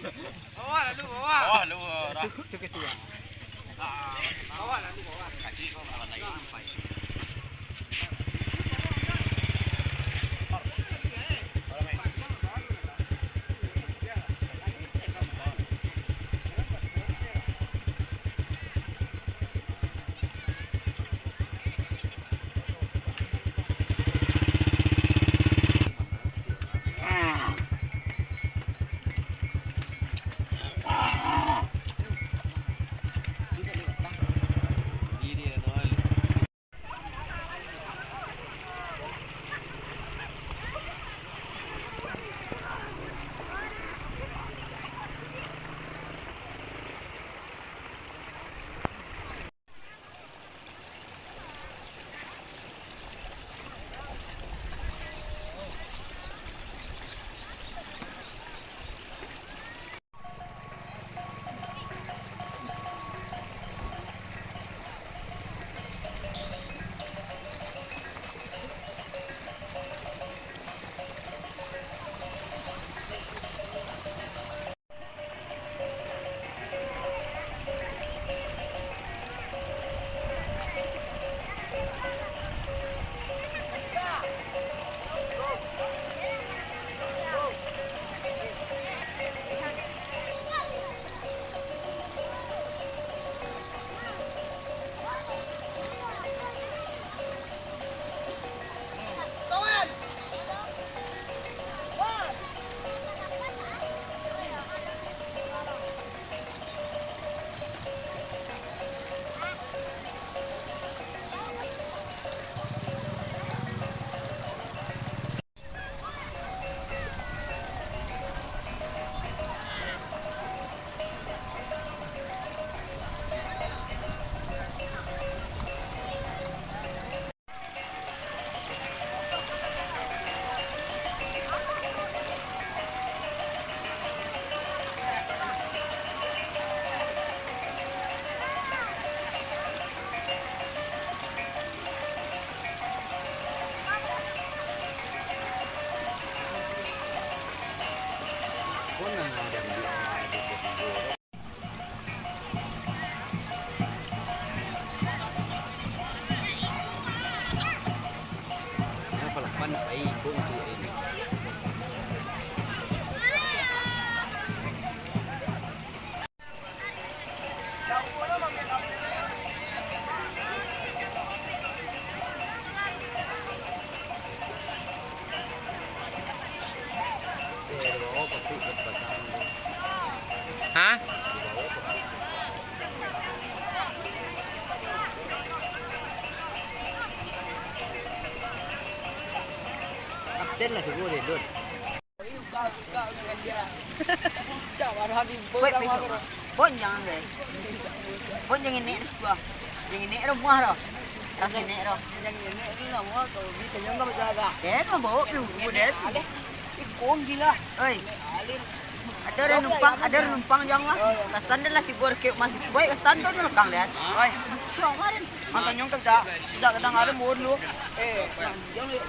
Bawa lalu bawa. Oh, lu dah. Itu ketua. Bawa lalu bawa. Kaki kau kawan lagi sampai. Hah? Update lah semua deh, Dut. Wait, besok. Bon jangan deh. Bon jangan naik sebuah. Jangan naik rumah dah. Kasih naik dah. Jangan naik ni lah muat kau. Di penyong kau berjaga. Kan bawa dulu deh. Ikon gila. Oi. Ada numpang jangan. Kesan dah lagi buat kek masih baik kesan tu nak kang lihat. Oi. Kemarin. Mantan nyong kerja. Sudah kadang ada mod lu. Yang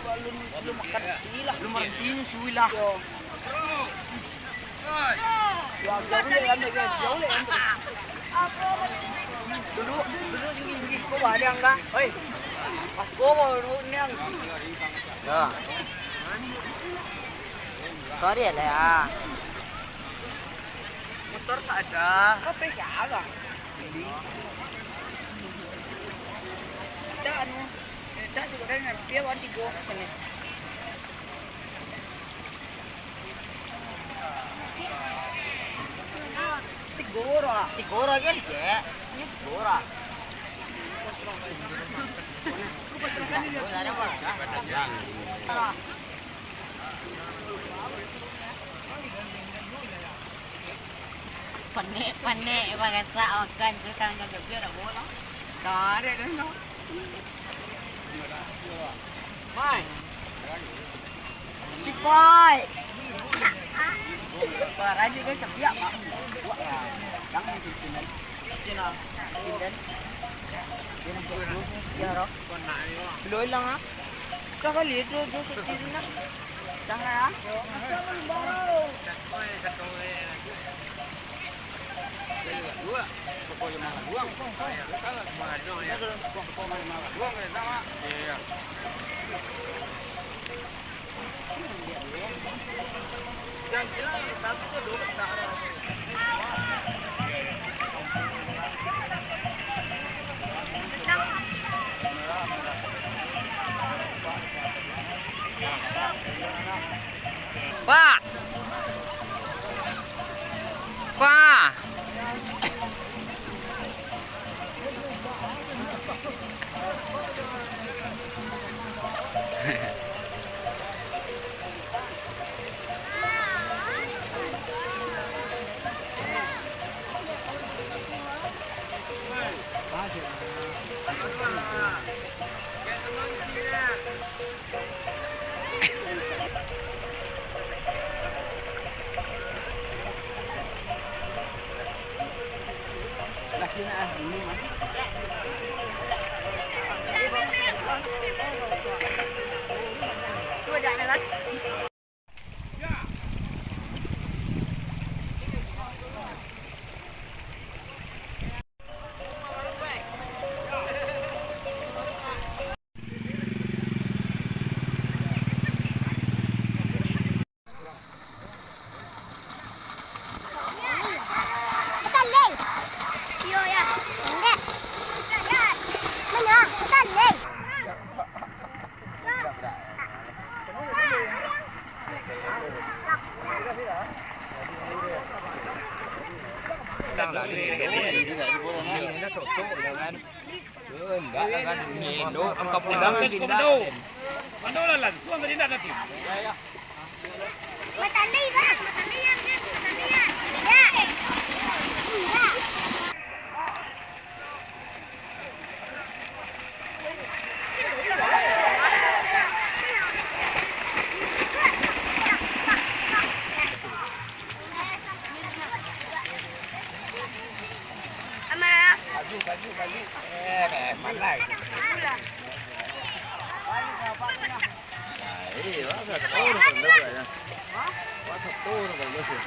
lu makan silah. Lu mertiin suilah. Ya, jauh le ambil ke, jauh le ambil. Dulu singgi kau ada enggak? Oi. Pas kau mau ni ang. Ya. Sorry lah ya. Motor tak ada. Apa siapa? Beli. Tak anu. Tak sudah ngerti dia wanti go sana. Tigora kan ya? Ini Tigora. Panik bangsa makan tukang jaga dia bola. Dah ada kan no. Mai. Dipai. Para juga sepiak Pak. Jangan dikinan. Kina. Kinan. Ya roh. Beloi lang ah. Kakali itu setir na. Jangan ya. Yang sila tapi tu dulu tak ada. Pak. Pak. Laki nak ini mah. Tu jangan nak. Đang là đi nó trộn số rồi anh. Enggak kan Indo, angka pulang tidak. Mandola lan, suang tadi nak nanti. Matali ba? Matali yan. Matali yan. Ya. Baju. Pandai. Iya, masa tahu kan lu ya. Masa tahu kan lu sih.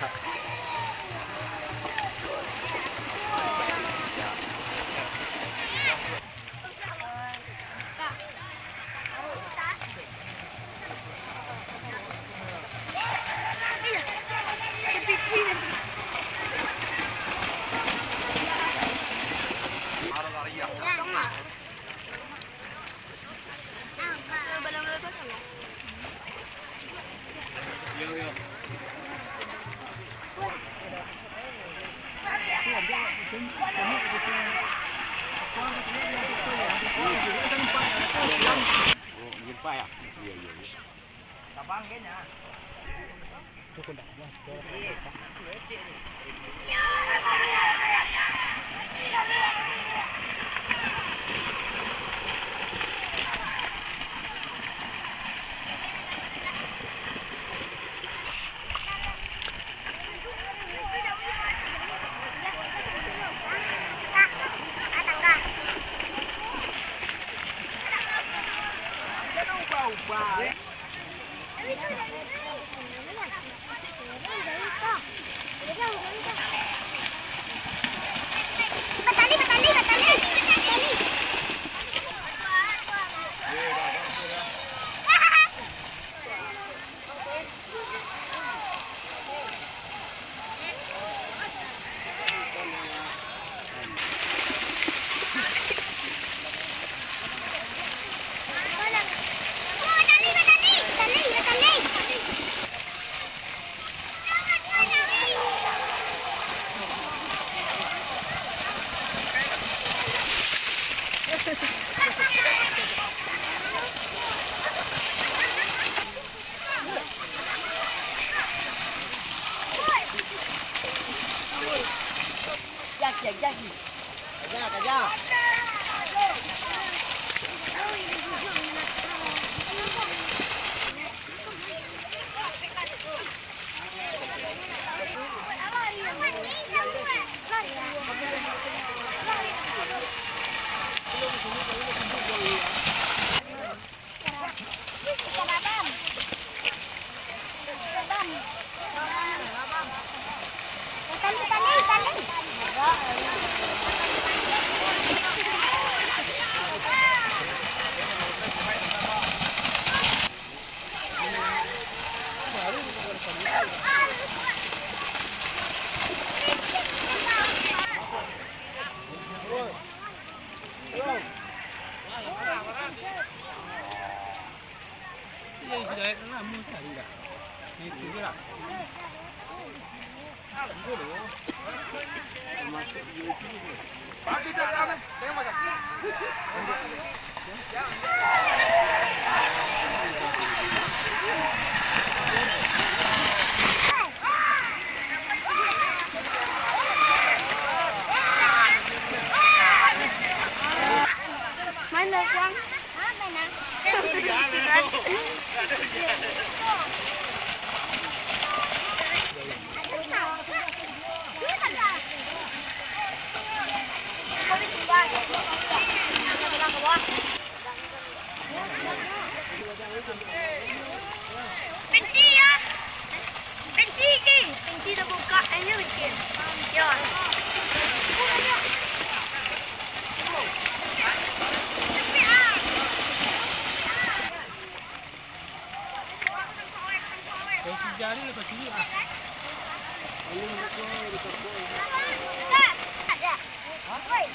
Tali. Bagi tak ada, tengok macam Mana Kuang? Mana? Penci ya. Penci ke? Penci dah buka aja penci. Ya. Jari lepas sini ah. Ada. Woi.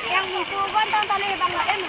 Yang itu kan tali bang em.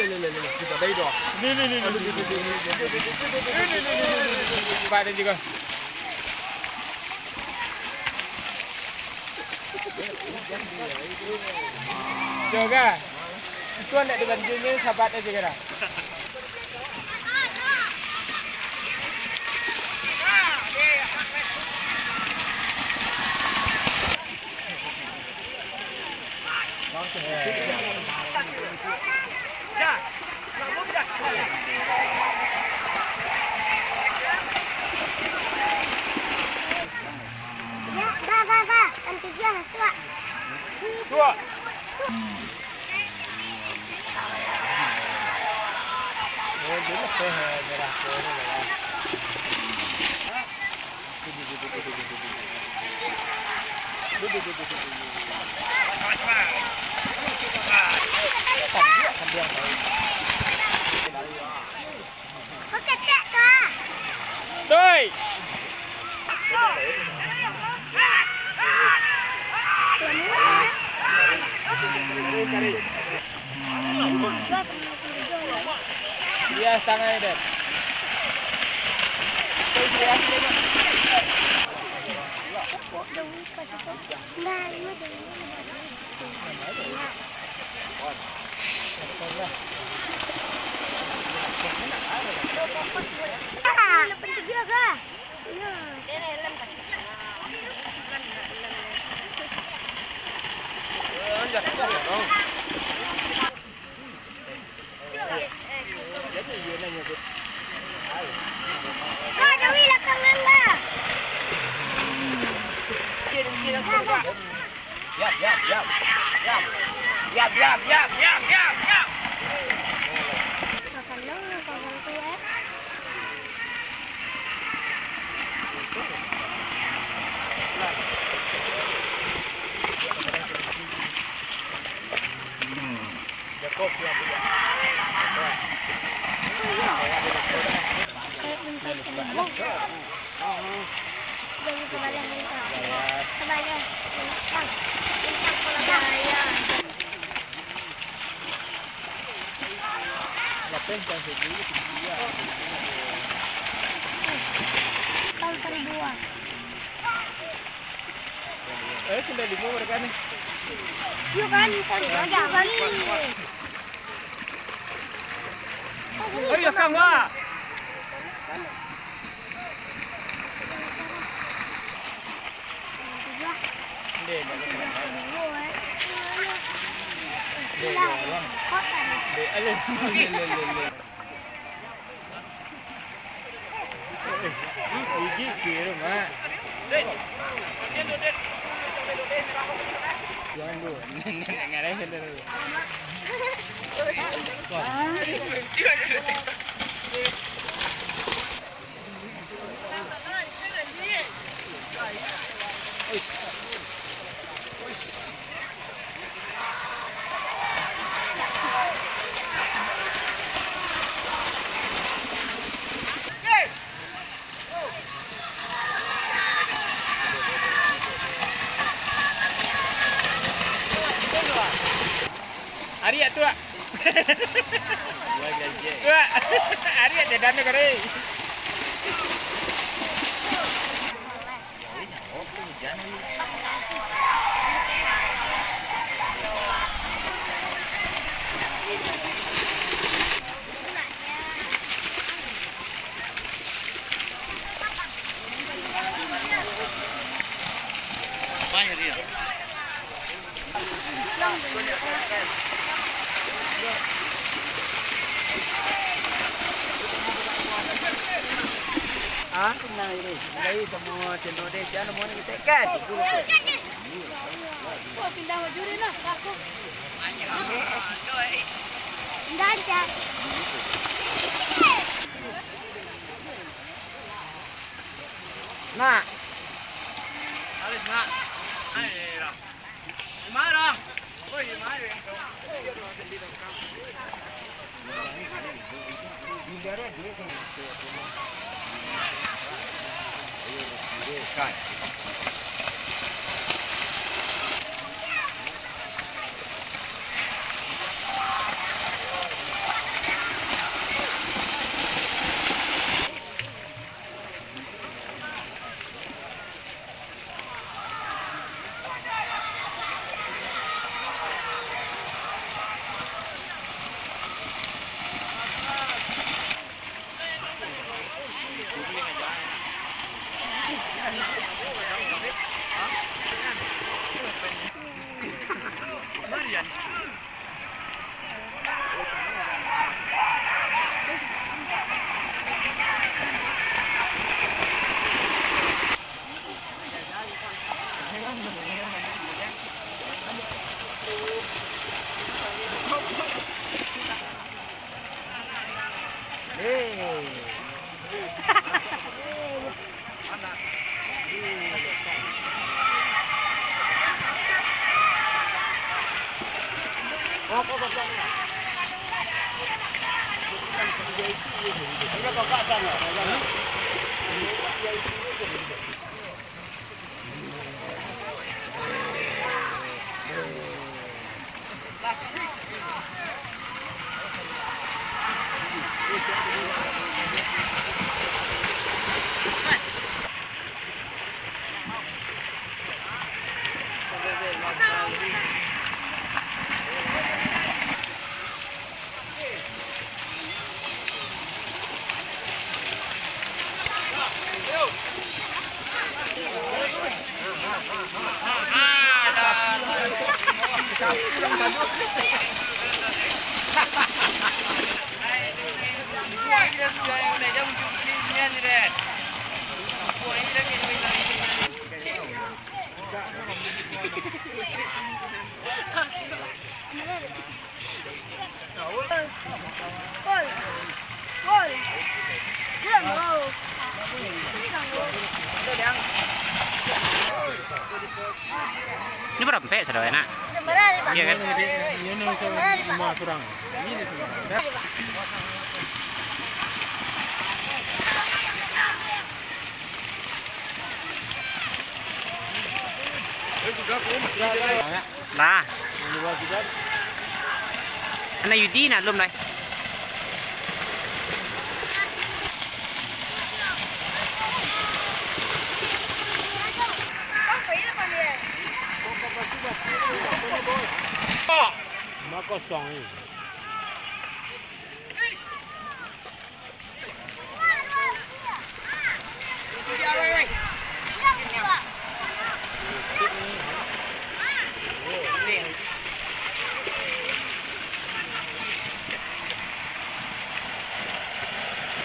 Sudah baik dah. Ni. Pada juga. Juga. Itu anda dengan jenis sahabat aja kira. Ga. Nanti dia tua. Tua. Dulu saya merah Pakai tek kah? Doi. Dia sangat ada. Penting dia kah? Kau Dewi lakangan lah. Yap. Masalah kawan tu eh. Tahun seribuan. Sudah di bawah kan? Yuk kan, ada kali. Ayo Kang Wah. Gigi kira mak. Jangan dulu, nenek ngarahin dulu. Ari ya tua. Tua. Ari ya dan kare. Banyak dia. Ah, nah ini. Dari semua cendol desa nama ni kita kan. Oh, pindah wajuri lah. Aku. Pindah aja. Mak. Alis mak. Ayo. Mana? Oi, mana? Kan. Gol. Gol. Dia mau. Ini berapa pek saudara nak? Iya kan? Ini saya cuma kurang. Ini cuma. Nah. Anak Yudi nak belum dah? Mak kosong ni.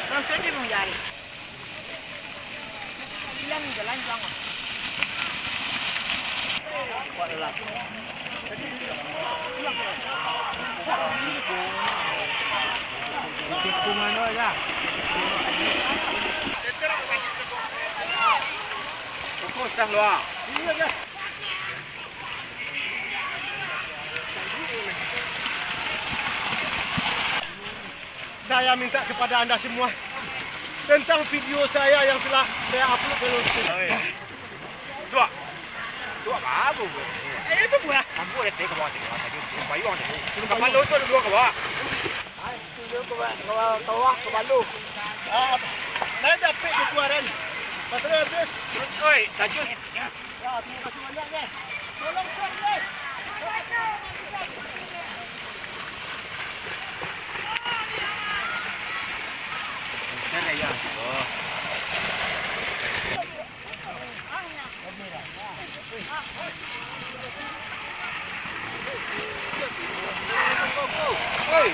Langsung dia menjari. Bilang jalan jauh. Kuat lah. Tipu mana aja? Fokus dah luar. Saya minta kepada anda semua tentang video saya yang telah saya upload ke YouTube. Dua. Dua apa? Itu buah. Kamu ada tiga bawa tiga. Tadi bayar ni. Kapal lu tu ada dua kawan. Kawah ke Balu. Saya dapat keluaran. Baterai habis. Oi, laju. Ya, terima kasih banyak ni. Tolong tuan ni. Sana ya. Oh. Oi.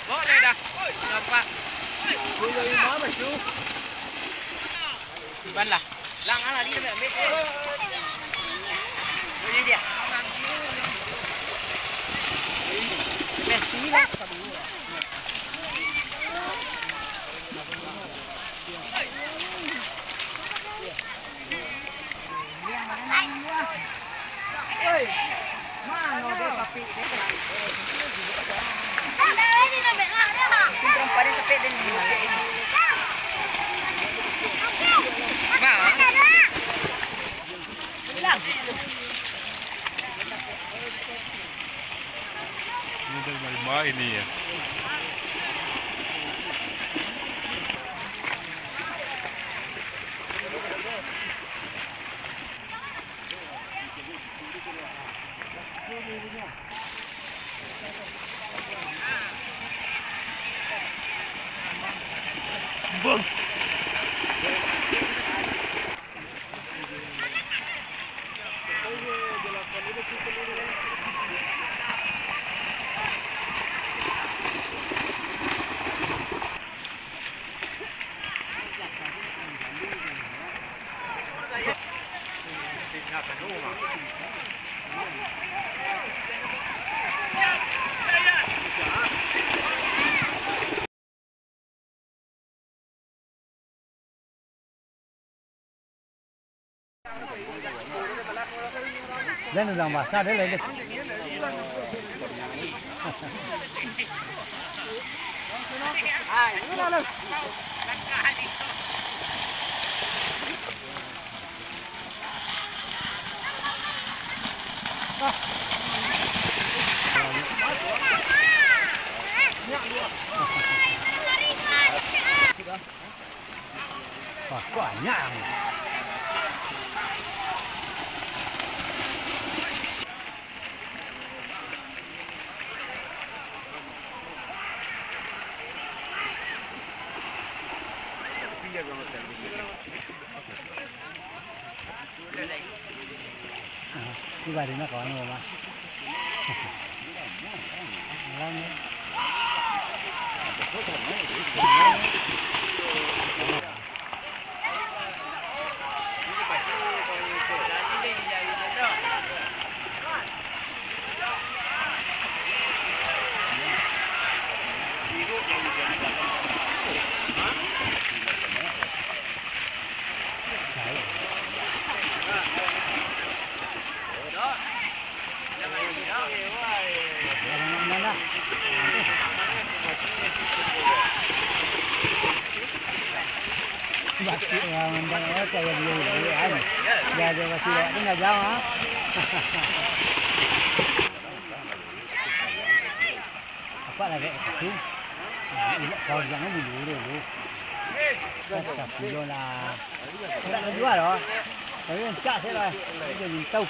Boleh dah. Nampak. Ban lah. Lang ala dia nak ambil. Boleh dia. Mesti lah. Ini ya. Lên đường mà sao đấy lên đi. Quả nhang. Như vậy thì nó có nhiều mà. Kayak dulu kan. Ya dia masih lewat ni enggak jauh ah. Apa lagi itu? Kalau jangan dulu. Cak dulu lah. Tak ada jual loh. Tapi cak saya lah. Jadi tahu.